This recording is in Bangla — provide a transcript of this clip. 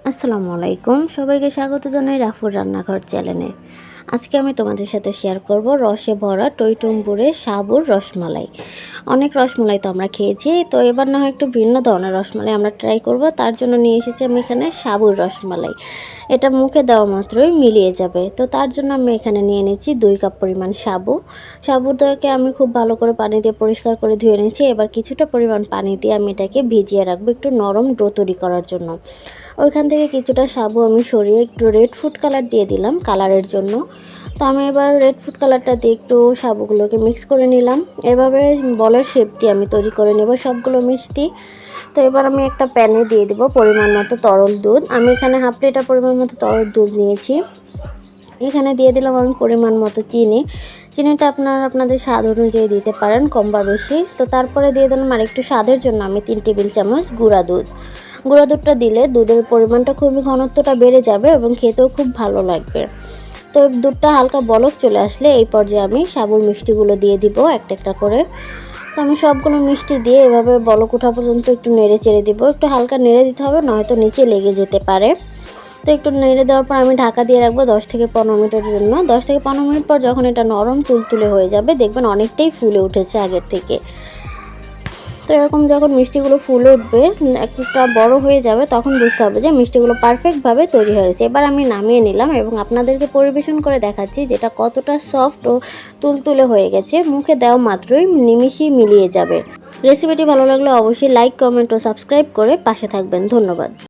আসসালামু আলাইকুম, সবাইকে স্বাগত জানাই রাফুর রান্নাঘর চ্যানেলে। আজকে আমি তোমাদের সাথে শেয়ার করব রসে ভরা টইটুম্বুরে সাবুর রসমালাই। অনেক রসমালাই তো আমরা খেয়েছি, তো এবার না হয় একটু ভিন্ন ধরনের রসমালাই আমরা ট্রাই করব। তার জন্য নিয়ে এসেছি আমি এখানে সাবুর রসমালাই। এটা মুখে দেওয়া মাত্রই মিলিয়ে যাবে। তো তার জন্য আমি এখানে নিয়ে নিচ্ছি 2 কাপ পরিমাণ সাবু। সাবুটাকে আমি খুব ভালো করে পানি দিয়ে পরিষ্কার করে ধুয়ে নিয়েছি। এবার কিছুটা পরিমাণ পানি দিয়ে আমি এটাকে ভিজিয়ে রাখবো একটু নরম ডো তৈরি করার জন্য। ওইখান থেকে কিছুটা সাবু আমি সরিয়ে একটু রেড ফুড কালার দিয়ে দিলাম কালারের জন্য। তো আমি এবার রেড ফুড কালারটা দিয়ে একটু সাবুগুলোকে মিক্স করে নিলাম। এভাবে বলের শেপ দিয়ে আমি তৈরি করে নেব সবগুলো মিষ্টি। তো এবার আমি একটা প্যানে দিয়ে দেব পরিমাণ মতো তরল দুধ। আমি এখানে হাফ লিটার পরিমাণ মতো তরল দুধ নিয়েছি। এখানে দিয়ে দিলাম আমি পরিমাণ মতো চিনি। চিনিটা আপনাদের স্বাদ অনুযায়ী দিতে পারেন, কম বা বেশি। তো তারপরে দিয়ে দিলাম আর একটু স্বাদের জন্য আমি 3 টেবিল চামচ গুঁড়া দুধ। গুঁড়া দুধটা দিলে দুধের পরিমাণটা খুবই ঘনত্বটা বেড়ে যাবে এবং খেতেও খুব ভালো লাগবে। তো দুধটা হালকা বলক চলে আসলে এই পর্যায়ে আমি সাবুর মিষ্টিগুলো দিয়ে দিব একটা একটা করে। তো আমি সবগুলো মিষ্টি দিয়ে এভাবে বলক ওঠা পর্যন্ত একটু নেড়ে চেড়ে দিব। একটু হালকা নেড়ে দিতে হবে, নয়তো নিচে লেগে যেতে পারে। তো একটু নেড়ে দেওয়ার পর আমি ঢাকা দিয়ে রাখবো 10 থেকে 15 মিনিটের জন্য। 10 থেকে 15 মিনিট পর যখন এটা নরম তুলতুলে হয়ে যাবে, দেখবেন অনেকটাই ফুলে উঠেছে আগের থেকে। তো এরকম যখন মিষ্টিগুলো ফুলে উঠবে, একটা বড় হয়ে যাবে, তখন বুঝতে হবে যে মিষ্টিগুলো পারফেক্টভাবে তৈরি হয়ে গেছে। এবার আমি নামিয়ে নিলাম এবং আপনাদেরকে পরিবেশন করে দেখাচ্ছি যেটা কতটা সফট ও তুলতুলে হয়ে গেছে। মুখে দেওয়া মাত্রই নিমিষেই মিলিয়ে যাবে। রেসিপিটি ভালো লাগলে অবশ্যই লাইক, কমেন্ট ও সাবস্ক্রাইব করে পাশে থাকবেন। ধন্যবাদ।